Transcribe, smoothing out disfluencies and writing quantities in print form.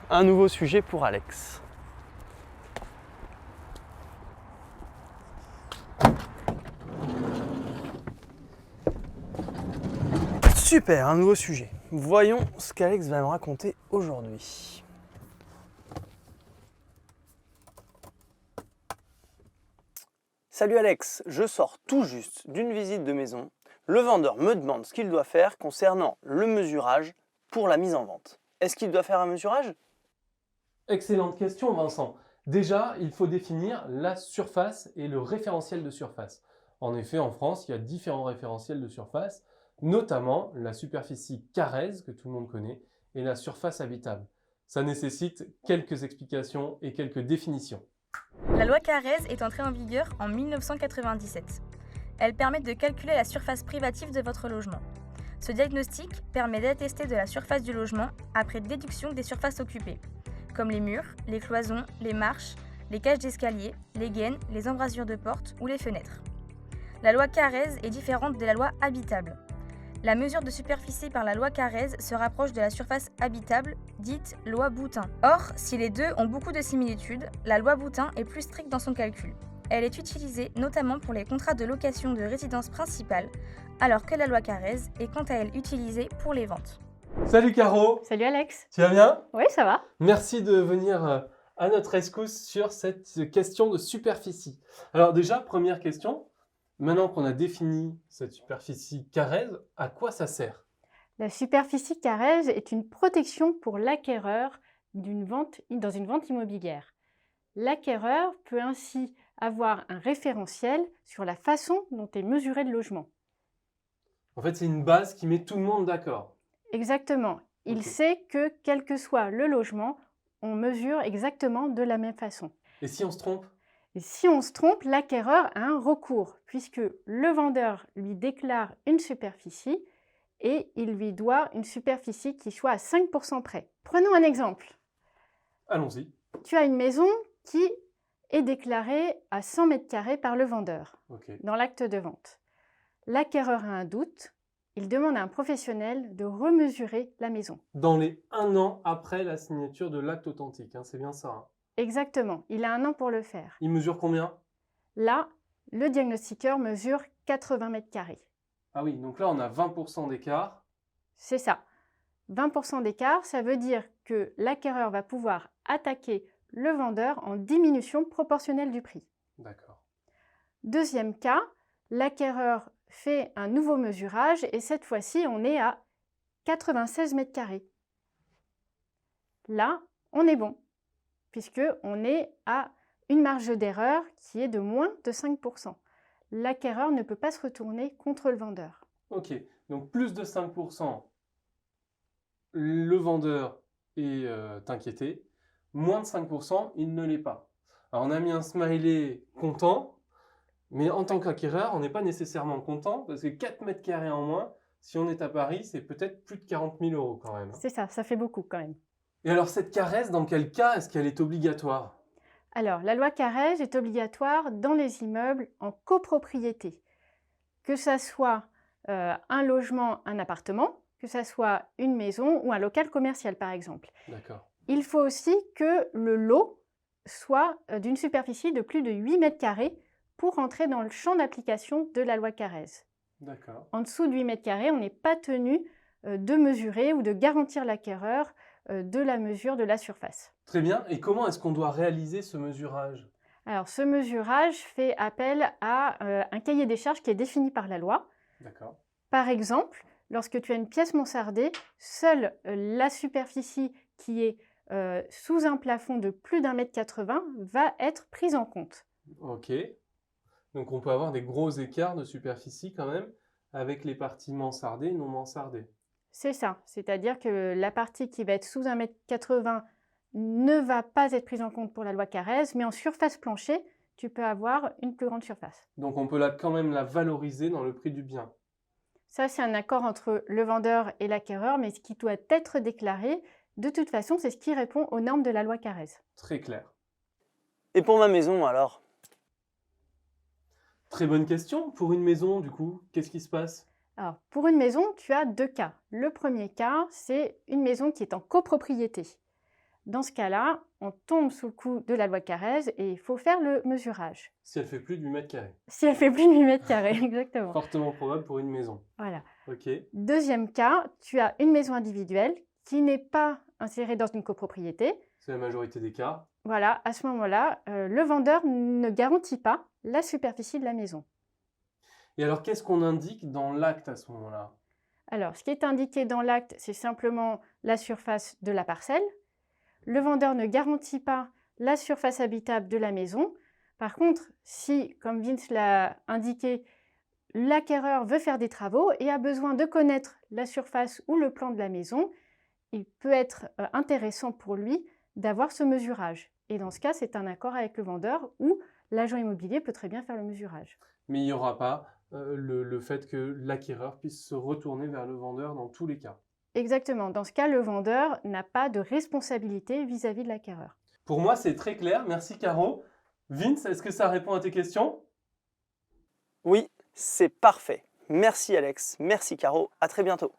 Un nouveau sujet pour Alex. Super, un nouveau sujet. Voyons ce qu'Alex va me raconter aujourd'hui. Salut Alex, je sors tout juste d'une visite de maison. Le vendeur me demande ce qu'il doit faire concernant le mesurage pour la mise en vente. Est-ce qu'il doit faire un mesurage ? Excellente question, Vincent. Déjà, il faut définir la surface et le référentiel de surface. En effet, en France, il y a différents référentiels de surface, notamment la superficie carrèze, que tout le monde connaît, et la surface habitable. Ça nécessite quelques explications et quelques définitions. La loi Carrez est entrée en vigueur en 1997. Elle permet de calculer la surface privative de votre logement. Ce diagnostic permet d'attester de la surface du logement après déduction des surfaces occupées, comme les murs, les cloisons, les marches, les cages d'escalier, les gaines, les embrasures de portes ou les fenêtres. La loi Carrez est différente de la loi habitable. La mesure de superficie par la loi Carrez se rapproche de la surface habitable, dite loi Boutin. Or, si les deux ont beaucoup de similitudes, la loi Boutin est plus stricte dans son calcul. Elle est utilisée notamment pour les contrats de location de résidence principale, alors que la loi Carrez est quant à elle utilisée pour les ventes. Salut Caro, Salut Alex. tu vas bien? Oui, ça va. Merci de venir à notre rescousse sur cette question de superficie. Alors déjà, première question, maintenant qu'on a défini cette superficie carrèze, à quoi ça sert? La superficie carrèze est une protection pour l'acquéreur dans une vente immobilière. L'acquéreur peut ainsi avoir un référentiel sur la façon dont est mesuré le logement. En fait, c'est une base qui met tout le monde d'accord. Exactement. Il Ok. sait que, quel que soit le logement, on mesure exactement de la même façon. Et si on se trompe? Et si on se trompe, l'acquéreur a un recours, puisque le vendeur lui déclare une superficie et il lui doit une superficie qui soit à 5% près. Prenons un exemple. Allons-y. Tu as une maison qui est déclarée à 100 mètres carrés par le vendeur Ok. dans l'acte de vente. L'acquéreur a un doute, il demande à un professionnel de remesurer la maison. Dans les 1 an après la signature de l'acte authentique, hein, c'est bien ça. Hein. Exactement, il a 1 an pour le faire. Il mesure combien? Là, le diagnostiqueur mesure 80 mètres carrés. Ah oui, donc là on a 20% d'écart. C'est ça. 20% d'écart, ça veut dire que l'acquéreur va pouvoir attaquer le vendeur en diminution proportionnelle du prix. D'accord. Deuxième cas, l'acquéreur fait un nouveau mesurage et cette fois-ci, on est à 96 mètres carrés. Là, on est bon, puisqu'on est à une marge d'erreur qui est de moins de 5%. L'acquéreur ne peut pas se retourner contre le vendeur. Ok, donc plus de 5%, le vendeur est inquiété. Moins de 5%, il ne l'est pas. Alors on a mis un smiley content, mais en tant qu'acquéreur, on n'est pas nécessairement content parce que 4 mètres carrés en moins, si on est à Paris, c'est peut-être plus de 40 000 € quand même. C'est ça fait beaucoup quand même. Et alors cette caresse, dans quel cas est-ce qu'elle est obligatoire? Alors, la loi Carrez est obligatoire dans les immeubles en copropriété. Que ça soit un logement, un appartement, que ça soit une maison ou un local commercial par exemple. D'accord. Il faut aussi que le lot soit d'une superficie de plus de 8 mètres carrés pour entrer dans le champ d'application de la loi Carrez. D'accord. En dessous de 8 mètres carrés, on n'est pas tenu de mesurer ou de garantir l'acquéreur de la mesure de la surface. Très bien. Et comment est-ce qu'on doit réaliser ce mesurage? Alors, ce mesurage fait appel à un cahier des charges qui est défini par la loi. D'accord. Par exemple, lorsque tu as une pièce mansardée, seule la superficie qui est sous un plafond de plus d'1,80 m va être prise en compte. Ok. Donc on peut avoir des gros écarts de superficie quand même avec les parties mansardées et non mansardées. C'est ça, c'est-à-dire que la partie qui va être sous 1,80 m ne va pas être prise en compte pour la loi Carrez, mais en surface plancher, tu peux avoir une plus grande surface. Donc on peut quand même la valoriser dans le prix du bien. Ça, c'est un accord entre le vendeur et l'acquéreur, mais ce qui doit être déclaré, de toute façon, c'est ce qui répond aux normes de la loi Carrez. Très clair. Et pour ma maison alors ? Très bonne question. Pour une maison, du coup, qu'est-ce qui se passe? Alors, pour une maison, tu as 2 cas. Le premier cas, c'est une maison qui est en copropriété. Dans ce cas-là, on tombe sous le coup de la loi de Carrez et il faut faire le mesurage. Si elle fait plus de 8 mètres carrés. Si elle fait plus de 8 mètres carrés, exactement. Fortement probable pour une maison. Voilà. Ok. Deuxième cas, tu as une maison individuelle qui n'est pas insérée dans une copropriété. C'est la majorité des cas. Voilà, à ce moment-là, le vendeur ne garantit pas la superficie de la maison. Et alors, qu'est-ce qu'on indique dans l'acte à ce moment-là? Alors, ce qui est indiqué dans l'acte, c'est simplement la surface de la parcelle. Le vendeur ne garantit pas la surface habitable de la maison. Par contre, si, comme Vince l'a indiqué, l'acquéreur veut faire des travaux et a besoin de connaître la surface ou le plan de la maison, il peut être intéressant pour lui d'avoir ce mesurage. Et dans ce cas, c'est un accord avec le vendeur où l'agent immobilier peut très bien faire le mesurage. Mais il n'y aura pas le fait que l'acquéreur puisse se retourner vers le vendeur dans tous les cas. Exactement. Dans ce cas, le vendeur n'a pas de responsabilité vis-à-vis de l'acquéreur. Pour moi, c'est très clair. Merci, Caro. Vince, est-ce que ça répond à tes questions? Oui, c'est parfait. Merci Alex, merci Caro, à très bientôt.